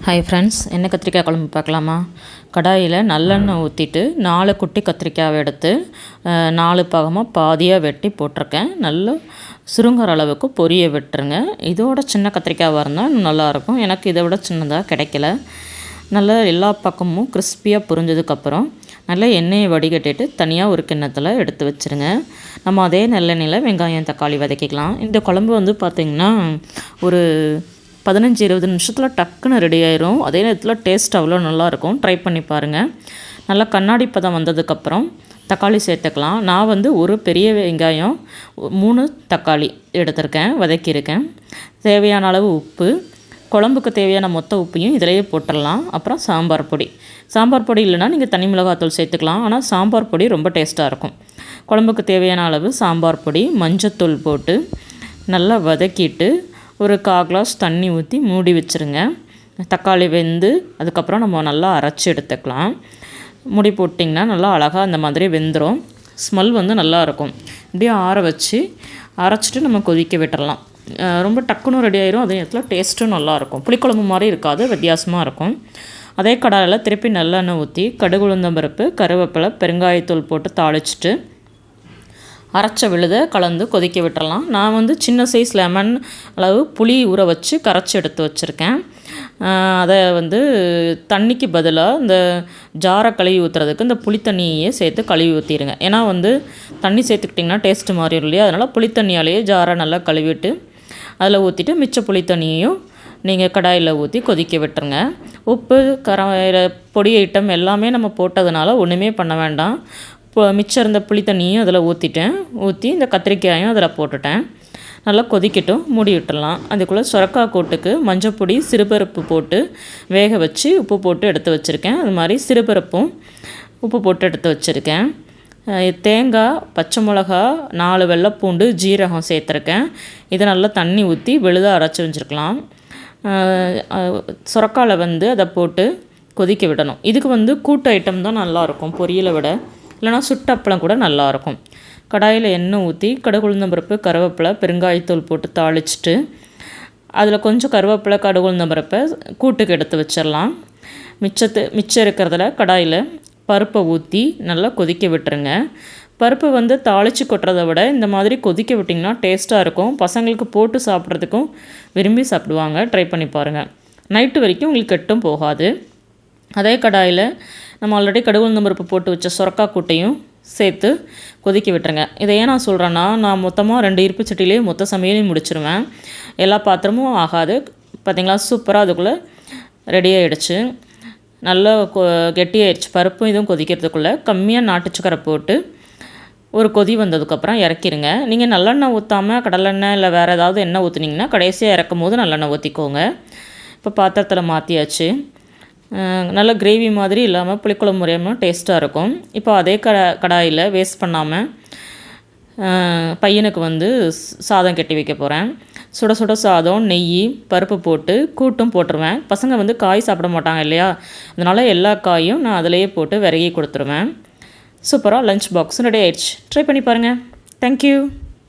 Hi friends, என்ன கத்திரிக்காய் குழம்பு பார்க்கலாமா? கடாயில் நல்லெண்ணெய் ஊற்றிட்டு 4 குட்டி கத்திரிக்காவை எடுத்து 4 பாகமாக பாதியாக வெட்டி போட்டிருக்கேன். நல்லா சுருங்குற அளவுக்கு பொரிய விட்டுருங்க. இதோட சின்ன கத்திரிக்காவாக இருந்தால் இன்னும் நல்லாயிருக்கும். எனக்கு இதை விட சின்னதாக கிடைக்கல. நல்லா எல்லா பக்கமும் கிறிஸ்பியாக புரிஞ்சதுக்கப்புறம் நல்லா எண்ணெயை வடிகட்டிட்டு தனியாக ஒரு கிண்ணத்தில் எடுத்து வச்சுருங்க. நம்ம அதே நல்லெண்ணெயில் வெங்காயம் தக்காளி வதக்கிக்கலாம். இந்த குழம்பு வந்து பார்த்திங்கன்னா ஒரு 15-20 நிமிஷத்தில் டக்குன்னு ரெடி ஆயிரும். அதே நேரத்தில் டேஸ்ட் அவ்வளோ நல்லாயிருக்கும். ட்ரை பண்ணி பாருங்கள். நல்லா கண்ணாடி பதம் வந்ததுக்கப்புறம் தக்காளி சேர்த்துக்கலாம். நான் வந்து ஒரு பெரிய வெங்காயம் 3 தக்காளி எடுத்திருக்கேன், வதக்கியிருக்கேன். தேவையான அளவு உப்பு, குழம்புக்கு தேவையான மொத்த உப்பையும் இதிலேயே போட்டுடலாம். அப்புறம் சாம்பார் பொடி இல்லைனா நீங்கள் தனி மிளகாத்தூள் சேர்த்துக்கலாம். ஆனால் சாம்பார் பொடி ரொம்ப டேஸ்ட்டாக இருக்கும். குழம்புக்கு தேவையான அளவு சாம்பார் பொடி, மஞ்சத்தூள் போட்டு நல்லா வதக்கிட்டு ஒரு 1/4 கிளாஸ் தண்ணி ஊற்றி மூடி வச்சுருங்க. தக்காளி வெந்து அதுக்கப்புறம் நம்ம நல்லா அரைச்சி எடுத்துக்கலாம். மூடி போட்டிங்கன்னா நல்லா அழகாக அந்த மாதிரி வெந்துடும். ஸ்மெல் வந்து நல்லாயிருக்கும். இப்படியே ஆற வச்சு அரைச்சிட்டு நம்ம கொதிக்க விட்டுடலாம். ரொம்ப டக்குன்னு ரெடி ஆயிரும். அதே நேரத்தில் டேஸ்ட்டும் நல்லாயிருக்கும். புளிக்குழம்பு மாதிரி இருக்காது, வித்தியாசமாக இருக்கும். அதே கடாயில் திருப்பி நல்லெண்ணெய் ஊற்றி கடுகு உளுந்தம் பருப்பு, கருவேப்பிலை, பெருங்காயத்தூள் போட்டு தாளிச்சிட்டு அரைச்ச விழுதை கலந்து கொதிக்க விட்டுறலாம். நான் வந்து சின்ன சைஸ் லெமன் அளவு புளி ஊற வச்சு கரைச்சி எடுத்து வச்சுருக்கேன். அதை வந்து தண்ணிக்கு பதிலாக இந்த ஜாரை கழுவி ஊற்றுறதுக்கு இந்த புளித்தண்ணியே சேர்த்து கழுவி ஊற்றிடுங்க. ஏன்னா வந்து தண்ணி சேர்த்துக்கிட்டிங்கன்னா டேஸ்ட்டு மாறிடும் இல்லையா? அதனால் புளித்தண்ணியாலேயே ஜாரை நல்லா கழுவிட்டு அதில் ஊற்றிட்டு மிச்ச புளித்தண்ணியையும் நீங்கள் கடாயில் ஊற்றி கொதிக்க விட்டுருங்க. உப்பு, பொடி ஐட்டம் எல்லாமே நம்ம போட்டதுனால ஒன்றுமே பண்ண வேண்டாம். மிச்சம் இருந்த புளி தண்ணியும் அதில் ஊற்றி இந்த கத்திரிக்காயும் அதில் போட்டுட்டேன். நல்லா கொதிக்கட்டும், மூடி விட்டுடலாம். அதுக்குள்ளே சுரக்காய் கூட்டுக்கு மஞ்சப்பொடி, சிறுபருப்பு போட்டு வேக வச்சு உப்பு போட்டு எடுத்து வச்சுருக்கேன். அது மாதிரி சிறுபருப்பும் உப்பு போட்டு எடுத்து வச்சுருக்கேன். தேங்காய், பச்சை மிளகா, 4 வெள்ளைப்பூண்டு, ஜீரகம் சேர்த்துருக்கேன். இதை நல்லா தண்ணி ஊற்றி விழுதாக அரைச்சி வச்சுருக்கலாம். சுரக்காயில் வந்து அதை போட்டு கொதிக்க விடணும். இதுக்கு வந்து கூட்டு ஐட்டம் தான் நல்லாயிருக்கும் பொரியலை விட. இல்லைனா சுட்டப்பளம் கூட நல்லாயிருக்கும். கடாயில் எண்ணெய் ஊற்றி கடுகு உளுந்தம் பருப்பு, கருவேப்பிலை, பெருங்காயத்தூள் போட்டு தாளிச்சிட்டு அதில் கொஞ்சம் கருவேப்பிலை, கடுகு உளுந்தம் பருப்பை கூட்டுக்கு எடுத்து வச்சிடலாம். மிச்சம் இருக்கிறதுல கடாயில் பருப்பை ஊற்றி நல்லா கொதிக்க விட்டுருங்க. பருப்பு வந்து தாளித்து கொட்டுறதை விட இந்த மாதிரி கொதிக்க விட்டிங்கன்னா டேஸ்ட்டாக இருக்கும். பசங்களுக்கு போட்டு சாப்பிட்றதுக்கும் விரும்பி சாப்பிடுவாங்க. ட்ரை பண்ணி பாருங்கள். நைட்டு வரைக்கும் உங்களுக்கு கெட்டும் போகாது. அதே கடாயில் நம்ம ஆல்ரெடி கடுகு உளுந்தம் பருப்பு போட்டு வச்ச சுரக்காய் கூட்டையும் சேர்த்து கொதிக்க விட்டுருங்க. இதை ஏன் நான் சொல்கிறேன்னா, நான் மொத்தமாக 2 இருப்பு சட்டிலேயே மொத்த சமையலையும் முடிச்சிருவேன். எல்லா பாத்திரமும் ஆகாது. பார்த்திங்களா, சூப்பராக அதுக்குள்ளே ரெடி ஆகிடுச்சு. நல்லா கெட்டியாகிடுச்சு. பருப்பும் இதுவும் கொதிக்கிறதுக்குள்ளே கம்மியாக நாட்டு சக்கரை போட்டு ஒரு கொதி வந்ததுக்கப்புறம் இறக்கிடுங்க. நீங்கள் நல்லெண்ணெய் ஊற்றாமல் கடலெண்ணெய் இல்லை வேறு ஏதாவது எண்ணெய் ஊற்றுனீங்கன்னா கடைசியாக இறக்கும் போது நல்லெண்ணெய் ஊற்றிக்கோங்க. இப்போ பாத்திரத்தில் மாற்றியாச்சு. நல்ல கிரேவி மாதிரி இல்லாமல் புளிக்குழம்பு முறையாக டேஸ்ட்டாக இருக்கும். இப்போ அதே கடாயில் வேஸ்ட் பண்ணாமல் பையனுக்கு வந்து சாதம் கட்டி வைக்க போகிறேன். சுட சுட சாதம், நெய், பருப்பு போட்டு கூட்டும் போட்டுருவேன். பசங்க வந்து காய் சாப்பிட மாட்டாங்க இல்லையா? அதனால் எல்லா காயும் நான் அதிலேயே போட்டு விரகி கொடுத்துருவேன். சூப்பராக லஞ்ச் பாக்ஸும் ரெடி ஆயிடுச்சு. ட்ரை பண்ணி பாருங்கள். தேங்க்யூ.